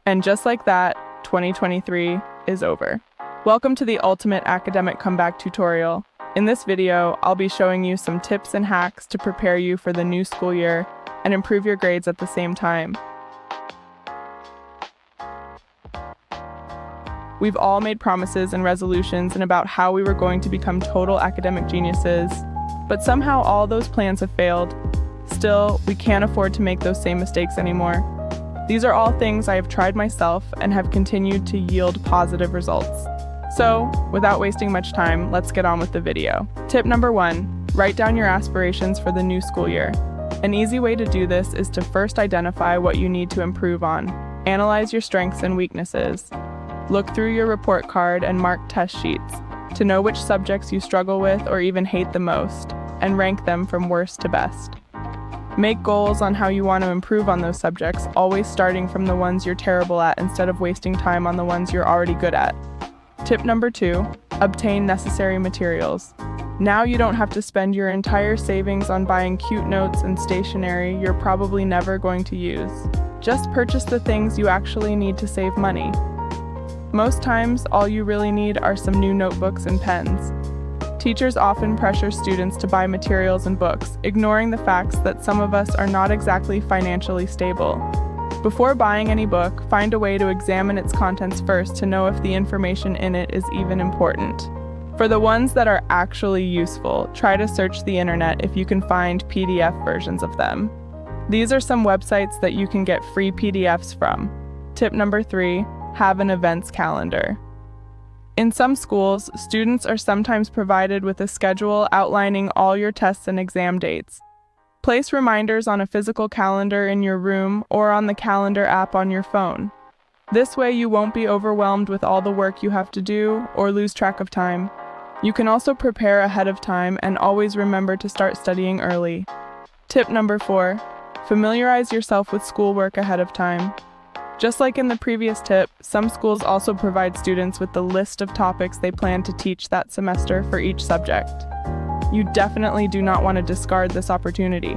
And just like that, 2023 is over. Welcome to the ultimate academic comeback tutorial. In this video, I'll be showing you some tips and hacks to prepare you for the new school year and improve your grades at the same time. We've all made promises and resolutions and about how we were going to become total academic geniuses, but somehow all those plans have failed. Still, we can't afford to make those same mistakes anymore. These are all things I have tried myself and have continued to yield positive results. So, without wasting much time, let's get on with the video. Tip number 1, write down your aspirations for the new school year. An easy way to do this is to first identify what you need to improve on. Analyze your strengths and weaknesses. Look through your report card and mark test sheets to know which subjects you struggle with or even hate the most, and rank them from worst to best. Make goals on how you want to improve on those subjects, always starting from the ones you're terrible at instead of wasting time on the ones you're already good at. Tip number 2, obtain necessary materials. Now you don't have to spend your entire savings on buying cute notes and stationery you're probably never going to use. Just purchase the things you actually need to save money. Most times, all you really need are some new notebooks and pens. Teachers often pressure students to buy materials and books, ignoring the facts that some of us are not exactly financially stable. Before buying any book, find a way to examine its contents first to know if the information in it is even important. For the ones that are actually useful, try to search the internet if you can find PDF versions of them. These are some websites that you can get free PDFs from. Tip number 3, have an events calendar. In some schools, students are sometimes provided with a schedule outlining all your tests and exam dates. Place reminders on a physical calendar in your room or on the calendar app on your phone. This way you won't be overwhelmed with all the work you have to do or lose track of time. You can also prepare ahead of time and always remember to start studying early. Tip number 4, familiarize yourself with schoolwork ahead of time. Just like in the previous tip, some schools also provide students with the list of topics they plan to teach that semester for each subject. You definitely do not want to discard this opportunity.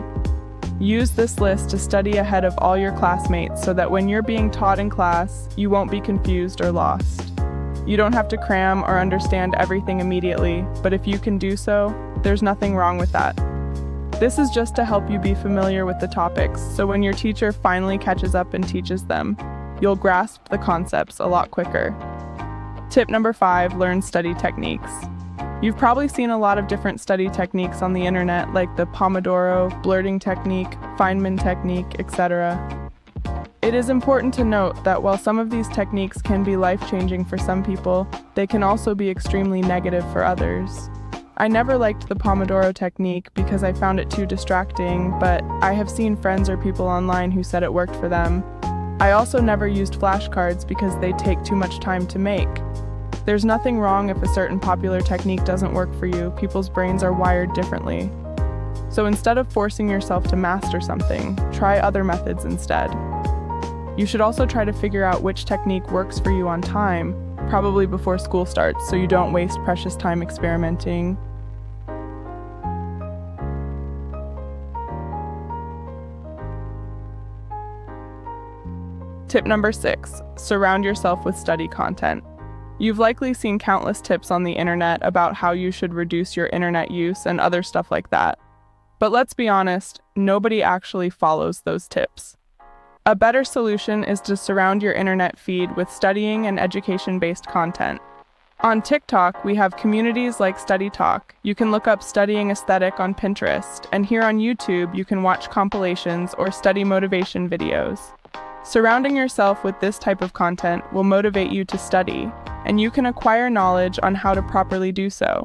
Use this list to study ahead of all your classmates so that when you're being taught in class, you won't be confused or lost. You don't have to cram or understand everything immediately, but if you can do so, there's nothing wrong with that. This is just to help you be familiar with the topics, so when your teacher finally catches up and teaches them, you'll grasp the concepts a lot quicker. Tip number 5, learn study techniques. You've probably seen a lot of different study techniques on the internet, like the Pomodoro, blurting technique, Feynman technique, etc. It is important to note that while some of these techniques can be life-changing for some people, they can also be extremely negative for others. I never liked the Pomodoro technique because I found it too distracting, but I have seen friends or people online who said it worked for them. I also never used flashcards because they take too much time to make. There's nothing wrong if a certain popular technique doesn't work for you. People's brains are wired differently. So instead of forcing yourself to master something, try other methods instead. You should also try to figure out which technique works for you on time, probably before school starts, so you don't waste precious time experimenting. Tip number 6, surround yourself with study content. You've likely seen countless tips on the internet about how you should reduce your internet use and other stuff like that. But let's be honest, nobody actually follows those tips. A better solution is to surround your internet feed with studying and education-based content. On TikTok, we have communities like Study Talk. You can look up studying aesthetic on Pinterest, and here on YouTube, you can watch compilations or study motivation videos. Surrounding yourself with this type of content will motivate you to study, and you can acquire knowledge on how to properly do so.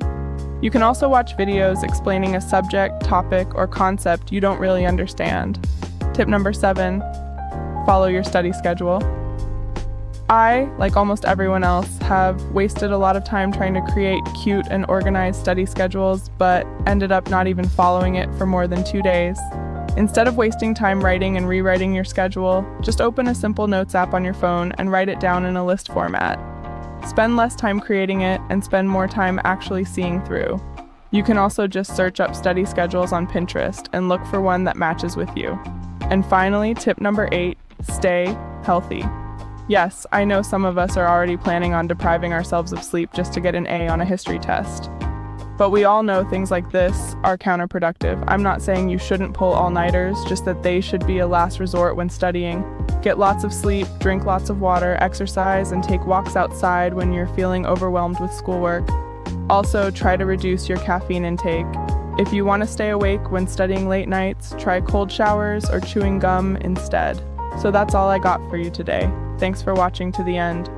You can also watch videos explaining a subject, topic, or concept you don't really understand. Tip number 7, follow your study schedule. I, like almost everyone else, have wasted a lot of time trying to create cute and organized study schedules, but ended up not even following it for more than 2 days. Instead of wasting time writing and rewriting your schedule, just open a simple notes app on your phone and write it down in a list format. Spend less time creating it and spend more time actually seeing through. You can also just search up study schedules on Pinterest and look for one that matches with you. And finally, tip number 8, stay healthy. Yes, I know some of us are already planning on depriving ourselves of sleep just to get an A on a history test. But we all know things like this are counterproductive. I'm not saying you shouldn't pull all-nighters, just that they should be a last resort when studying. Get lots of sleep, drink lots of water, exercise, and take walks outside when you're feeling overwhelmed with schoolwork. Also, try to reduce your caffeine intake. If you want to stay awake when studying late nights, try cold showers or chewing gum instead. So that's all I got for you today. Thanks for watching to the end.